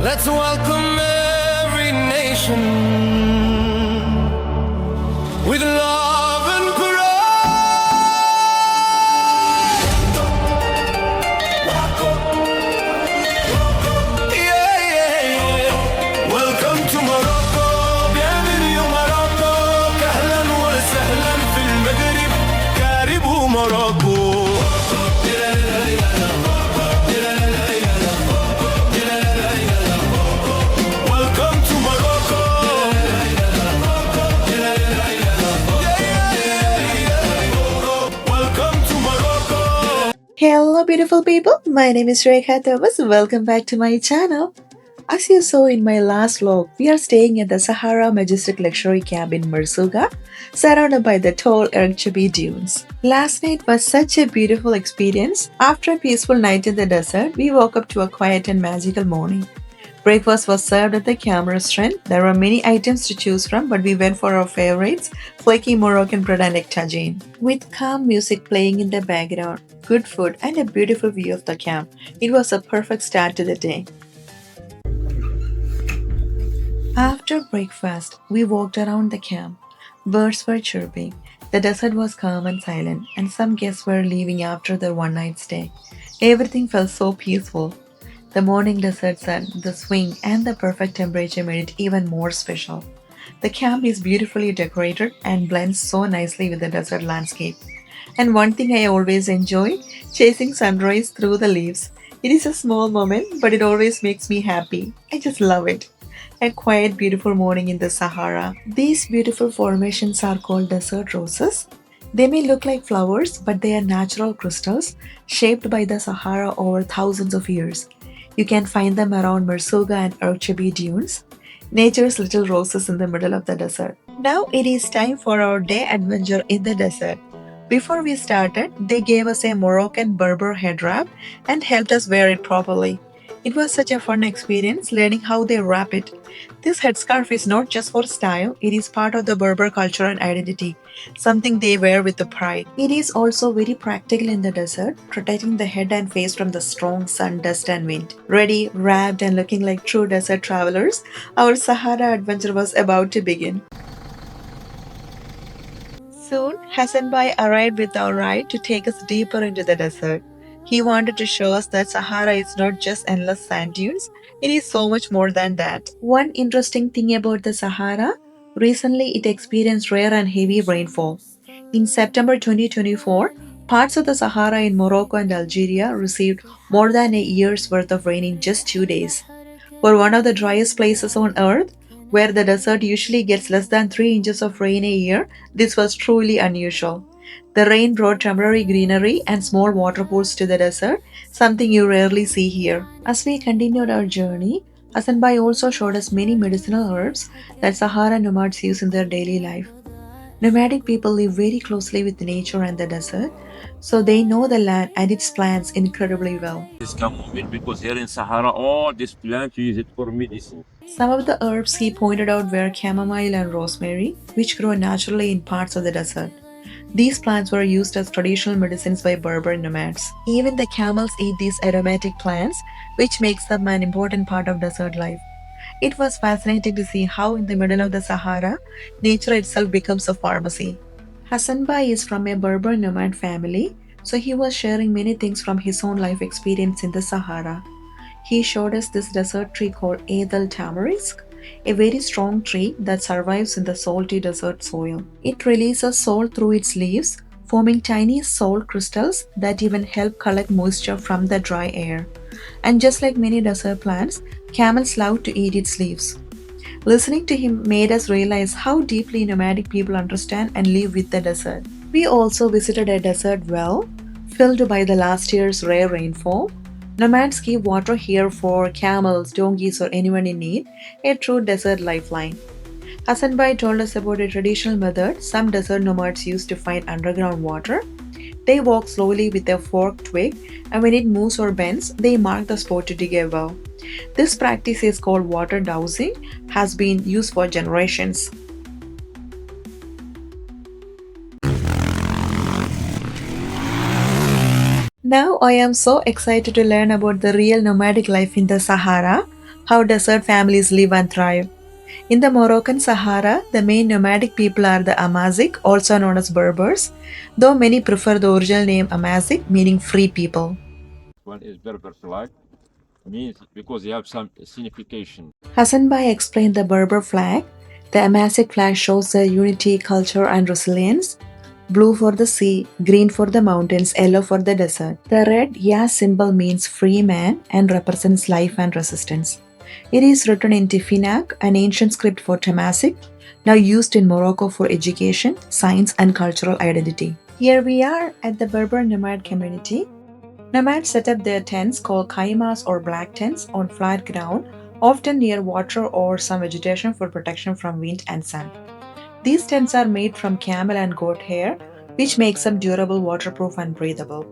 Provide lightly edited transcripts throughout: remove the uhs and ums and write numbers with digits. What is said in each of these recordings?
Let's welcome every nation with love and pride. Yeah, yeah, yeah. Welcome to Morocco. Bienvenue Morocco. أهلا وسهلا في المغرب. كاربوا Morocco. Welcome to Morocco. Welcome to Morocco. Hello, beautiful people. My name is Rekha Thomas. Welcome back to my channel. As you saw in my last vlog, we are staying at the Sahara Majestic Luxury Camp in Merzouga, surrounded by the tall Erchebe dunes. Last night was such a beautiful experience. After a peaceful night in the desert, we woke up to a quiet and magical morning. Breakfast was served at the camp restaurant. There were many items to choose from, but we went for our favorites, flaky Moroccan bread and egg tagine. With calm music playing in the background, good food, and a beautiful view of the camp, it was a perfect start to the day. After breakfast, we walked around the camp. Birds were chirping. The desert was calm and silent, and some guests were leaving after their one night stay. Everything felt so peaceful. The morning desert sun, the swing, and the perfect temperature made it even more special. The camp is beautifully decorated and blends so nicely with the desert landscape. And one thing I always enjoy, chasing sunrise through the leaves. It is a small moment, but it always makes me happy. I just love it. A quiet, beautiful morning in the Sahara. These beautiful formations are called desert roses. They may look like flowers, but they are natural crystals shaped by the Sahara over thousands of years. You can find them around Merzouga and Erchebe dunes, nature's little roses in the middle of the desert. Now it is time for our day adventure in the desert. Before we started, they gave us a Moroccan Berber head wrap and helped us wear it properly. It was such a fun experience learning how they wrap it. This headscarf is not just for style, it is part of the Berber culture and identity, something they wear with the pride. It is also very practical in the desert, protecting the head and face from the strong sun, dust, and wind. Ready, wrapped, and looking like true desert travelers, our Sahara adventure was about to begin. Soon, Hassan Bai arrived with our ride to take us deeper into the desert. He wanted to show us that Sahara is not just endless sand dunes, it is so much more than that. One interesting thing about the Sahara, recently it experienced rare and heavy rainfall. In September 2024, parts of the Sahara in Morocco and Algeria received more than a year's worth of rain in just 2 days. For one of the driest places on earth, where the desert usually gets less than 3 inches of rain a year, this was truly unusual. The rain brought temporary greenery and small waterfalls to the desert, something you rarely see here. As we continued our journey, Hassan Bai also showed us many medicinal herbs that Sahara nomads use in their daily life. Nomadic people live very closely with nature and the desert, so they know the land and its plants incredibly well. This chamomile because here in Sahara, all this plant you use it for medicine. Some of the herbs he pointed out were chamomile and rosemary, which grow naturally in parts of the desert. These plants were used as traditional medicines by Berber nomads. Even the camels eat these aromatic plants, which makes them an important part of desert life. It was fascinating to see how in the middle of the Sahara, nature itself becomes a pharmacy. Hassan Bai is from a Berber nomad family, so he was sharing many things from his own life experience in the Sahara. He showed us this desert tree called Edel tamarisk, a very strong tree that survives in the salty desert soil. It releases salt through its leaves, forming tiny salt crystals that even help collect moisture from the dry air. And just like many desert plants, camels love to eat its leaves. Listening to him made us realize how deeply nomadic people understand and live with the desert. We also visited a desert well, filled by the last year's rare rainfall. Nomads keep water here for camels, donkeys, or anyone in need, a true desert lifeline. Hassan Bai told us about a traditional method some desert nomads use to find underground water. They walk slowly with a forked twig, and when it moves or bends, they mark the spot to dig a well. This practice is called water dowsing, has been used for generations. Now I am so excited to learn about the real nomadic life in the Sahara. how desert families live and thrive. In the Moroccan Sahara, the main nomadic people are the Amazigh, also known as Berbers, though many prefer the original name Amazigh, meaning free people. One is Berber flag, means because they have some signification. Hassan Bai explained the Berber flag. The Amazigh flag shows their unity, culture, and resilience. Blue for the sea, green for the mountains, yellow for the desert. The red Ya symbol means free man and represents life and resistance. It is written in Tifinagh, an ancient script for Tamazight, now used in Morocco for education, science, and cultural identity. Here we are at the Berber nomad community. Nomads set up their tents called khaymas or black tents on flat ground, often near water or some vegetation for protection from wind and sun. These tents are made from camel and goat hair, which makes them durable, waterproof, and breathable.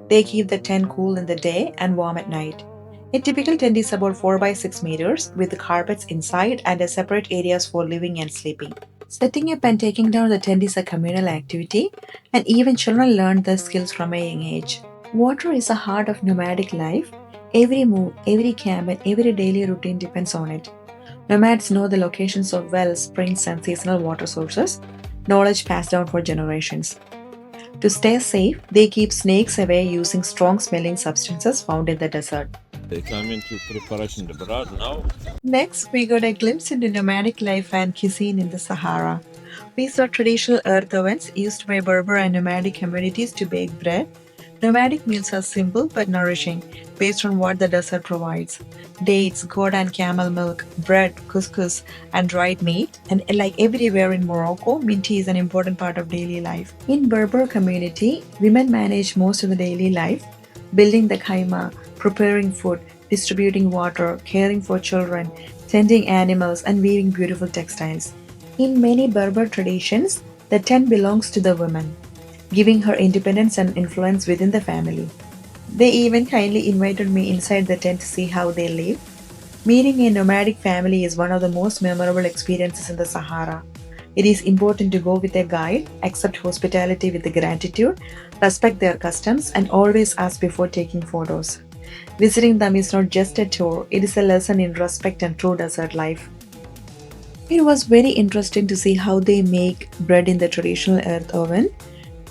They keep the tent cool in the day and warm at night. A typical tent is about 4 by 6 meters with carpets inside and a separate areas for living and sleeping. Setting up and taking down the tent is a communal activity, and even children learn the skills from a young age. Water is the heart of nomadic life. Every move, every camp, and every daily routine depends on it. Nomads know the locations of wells, springs, and seasonal water sources, knowledge passed down for generations. To stay safe, they keep snakes away using strong smelling substances found in the desert. They come into preparation the bread now. Next, we got a glimpse into nomadic life and cuisine in the Sahara. We saw traditional earth ovens used by Berber and nomadic communities to bake bread. Nomadic meals are simple but nourishing, based on what the desert provides. Dates, goat and camel milk, bread, couscous, and dried meat. And like everywhere in Morocco, minty is an important part of daily life. In Berber community, women manage most of the daily life, building the khaima, preparing food, distributing water, caring for children, tending animals, and weaving beautiful textiles. In many Berber traditions, the tent belongs to the woman, giving her independence and influence within the family. They even kindly invited me inside the tent to see how they live. Meeting a nomadic family is one of the most memorable experiences in the Sahara. It is important to go with a guide, accept hospitality with gratitude, respect their customs, and always ask before taking photos. Visiting them is not just a tour, it is a lesson in respect and true desert life. It was very interesting to see how they make bread in the traditional earth oven.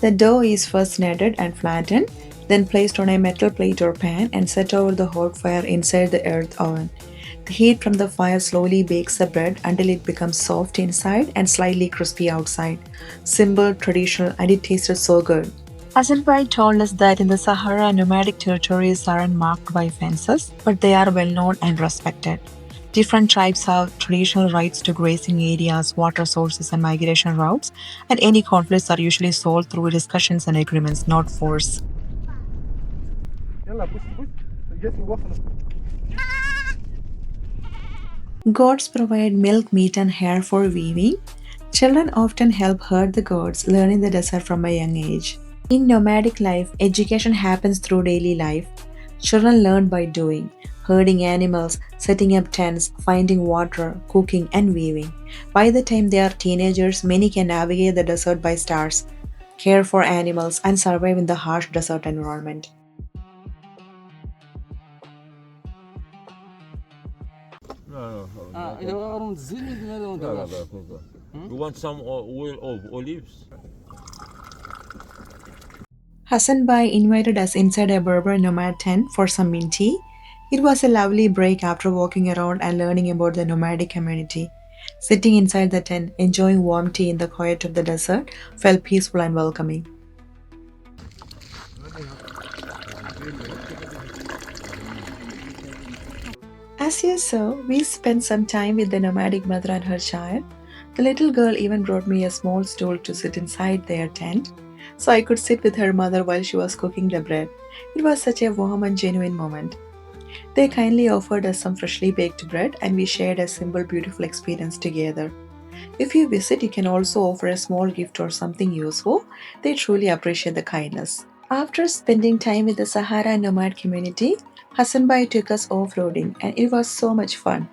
The dough is first kneaded and flattened, then placed on a metal plate or pan and set over the hot fire inside the earth oven. The heat from the fire slowly bakes the bread until it becomes soft inside and slightly crispy outside. Simple, traditional, and it tasted so good. Hassan Bai told us that in the Sahara, nomadic territories aren't marked by fences, but they are well known and respected. Different tribes have traditional rights to grazing areas, water sources, and migration routes, and any conflicts are usually solved through discussions and agreements, not force. Goats provide milk, meat, and hair for weaving. Children often help herd the goats, learning the desert from a young age. In nomadic life, education happens through daily life. Children learn by doing, herding animals, setting up tents, finding water, cooking, and weaving. By the time they are teenagers, many can navigate the desert by stars, care for animals, and survive in the harsh desert environment. No, You want some oil of olives? Hassan Bai invited us inside a Berber nomad tent for some mint tea. It was a lovely break after walking around and learning about the nomadic community. Sitting inside the tent, enjoying warm tea in the quiet of the desert, felt peaceful and welcoming. As you saw, we spent some time with the nomadic mother and her child. The little girl even brought me a small stool to sit inside their tent, so I could sit with her mother while she was cooking the bread. It was such a warm and genuine moment. They kindly offered us some freshly baked bread and we shared a simple, beautiful experience together. If you visit, you can also offer a small gift or something useful. They truly appreciate the kindness. After spending time with the Sahara nomad community, Hassan Bai took us off-roading and it was so much fun.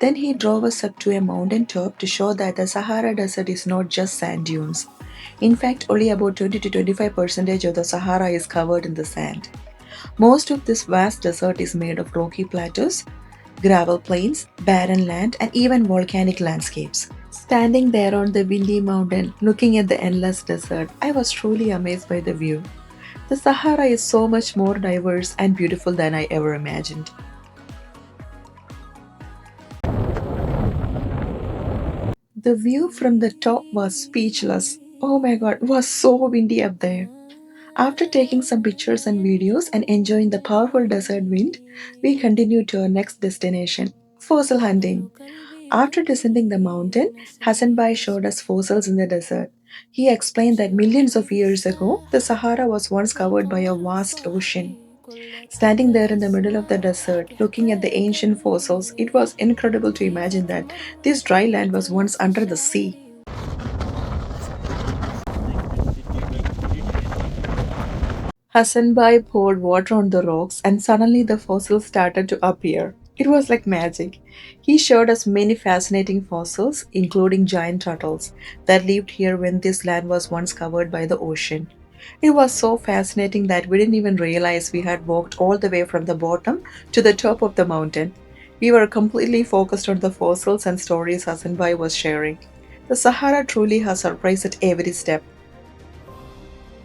Then he drove us up to a mountain top to show that the Sahara Desert is not just sand dunes. In fact, only about 20 to 25% of the Sahara is covered in the sand. Most of this vast desert is made of rocky plateaus. gravel plains, barren land, and even volcanic landscapes. Standing there on the windy mountain, looking at the endless desert, I was truly amazed by the view. The Sahara is so much more diverse and beautiful than I ever imagined. The view from the top was speechless. Oh my god, it was so windy up there. After taking some pictures and videos and enjoying the powerful desert wind, we continued to our next destination, fossil hunting. After descending the mountain, Hassan Bai showed us fossils in the desert. He explained that millions of years ago, the Sahara was once covered by a vast ocean. Standing there in the middle of the desert, looking at the ancient fossils, it was incredible to imagine that this dry land was once under the sea. Hassan Bai poured water on the rocks, and suddenly the fossils started to appear. It was like magic. He showed us many fascinating fossils, including giant turtles that lived here when this land was once covered by the ocean. It was so fascinating that we didn't even realize we had walked all the way from the bottom to the top of the mountain. We were completely focused on the fossils and stories Hassan Bai was sharing. The Sahara truly has surprised at every step.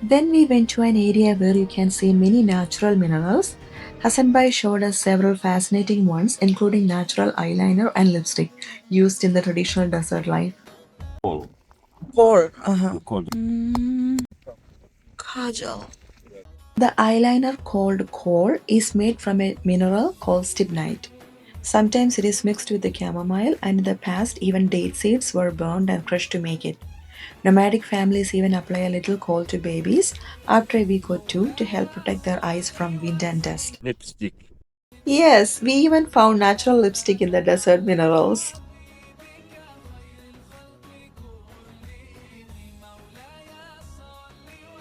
Then we went to an area where you can see many natural minerals. Hassan Bai showed us several fascinating ones, including natural eyeliner and lipstick used in the traditional desert life. Kohl. Kohl, Kohl. Kajal. The eyeliner called kohl is made from a mineral called stibnite. Sometimes it is mixed with the chamomile, and in the past, even date seeds were burned and crushed to make it. Nomadic families even apply a little kohl to babies after a week or two to help protect their eyes from wind and dust. Lipstick. Yes, we even found natural lipstick in the desert minerals.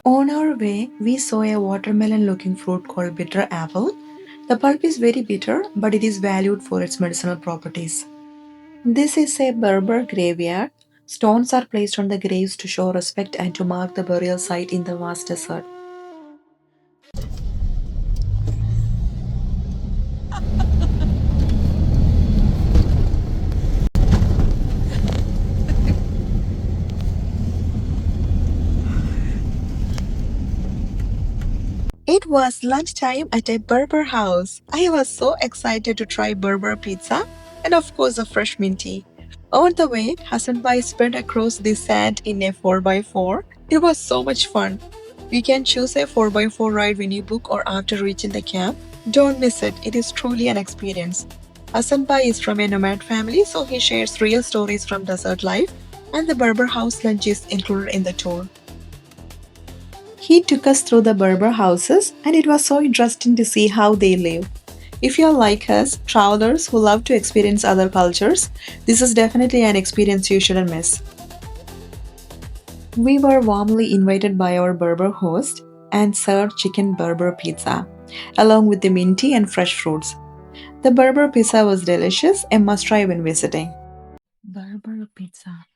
On our way, we saw a watermelon looking fruit called bitter apple. The pulp is very bitter, but it is valued for its medicinal properties. This is a Berber graveyard. Stones are placed on the graves to show respect and to mark the burial site in the vast desert. It was lunchtime at a Berber house. I was so excited to try Berber pizza and, of course, a fresh mint tea. On the way, Hassan Bai sped across the sand in a 4x4. It was so much fun. You can choose a 4x4 ride when you book or after reaching the camp. Don't miss it, it is truly an experience. Hassan Bai is from a nomad family, so he shares real stories from desert life, and the Berber house lunch is included in the tour. He took us through the Berber houses, and it was so interesting to see how they live. If you're like us, travelers who love to experience other cultures, this is definitely an experience you shouldn't miss. We were warmly invited by our Berber host and served chicken Berber pizza, along with the minty and fresh fruits. The Berber pizza was delicious, a must try when visiting. Berber pizza.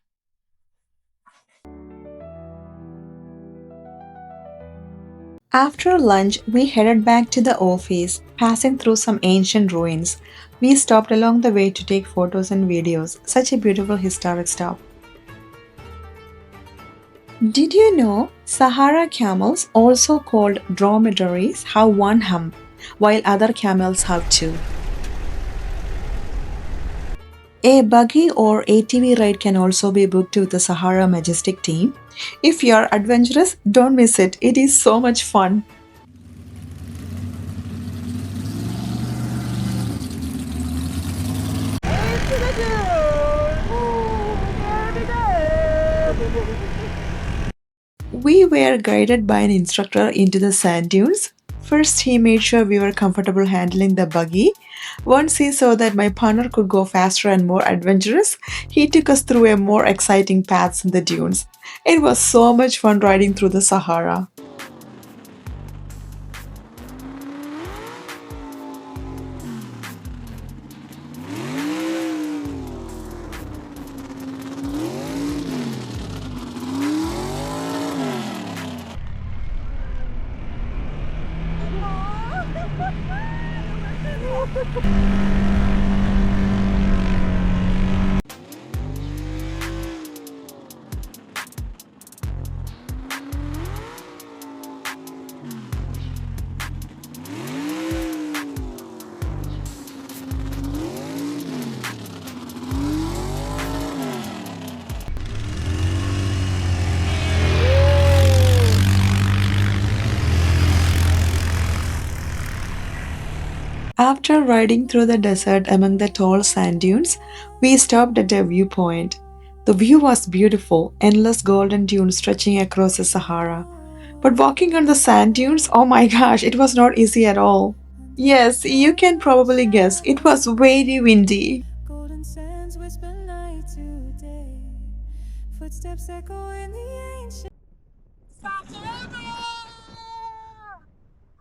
After lunch, we headed back to the office, passing through some ancient ruins. We stopped along the way to take photos and videos. Such a beautiful historic stop. Did you know Sahara camels, also called dromedaries, have one hump, while other camels have two? A buggy or ATV ride can also be booked with the Sahara Majestic team. If you are adventurous, don't miss it. It is so much fun. We were guided by an instructor into the sand dunes. First, he made sure we were comfortable handling the buggy. Once he saw that my partner could go faster and more adventurous, he took us through a more exciting paths in the dunes. It was so much fun riding through the Sahara. After riding through the desert among the tall sand dunes, we stopped at a viewpoint. The view was beautiful, endless golden dunes stretching across the Sahara. But walking on the sand dunes, oh my gosh, it was not easy at all. Yes, you can probably guess, it was very windy. Golden sands whisper night to day. Footsteps echo in the ancient.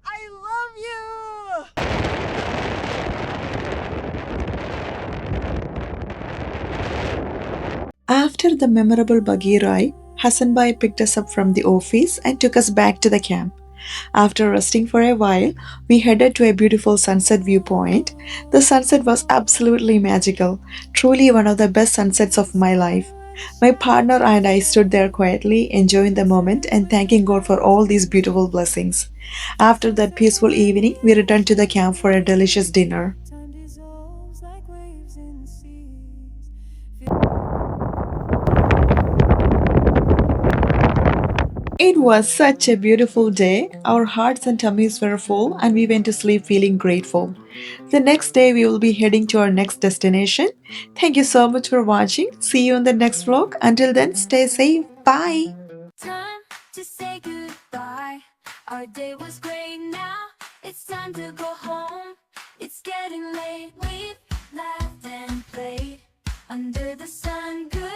I love you! After the memorable buggy ride, Hassan Bai picked us up from the office and took us back to the camp. After resting for a while, we headed to a beautiful sunset viewpoint. The sunset was absolutely magical, truly one of the best sunsets of my life. My partner and I stood there quietly, enjoying the moment and thanking God for all these beautiful blessings. After that peaceful evening, we returned to the camp for a delicious dinner. Time dissolves like waves in seas. It was such a beautiful day. Our hearts and tummies were full, and we went to sleep feeling grateful. The next day, we will be heading to our next destination. Thank you so much for watching. See you in the next vlog. Until then, stay safe. Bye. Time to say goodbye. Our day was great now. It's time to go home. It's getting late. We've laughed and played under the sun. Good.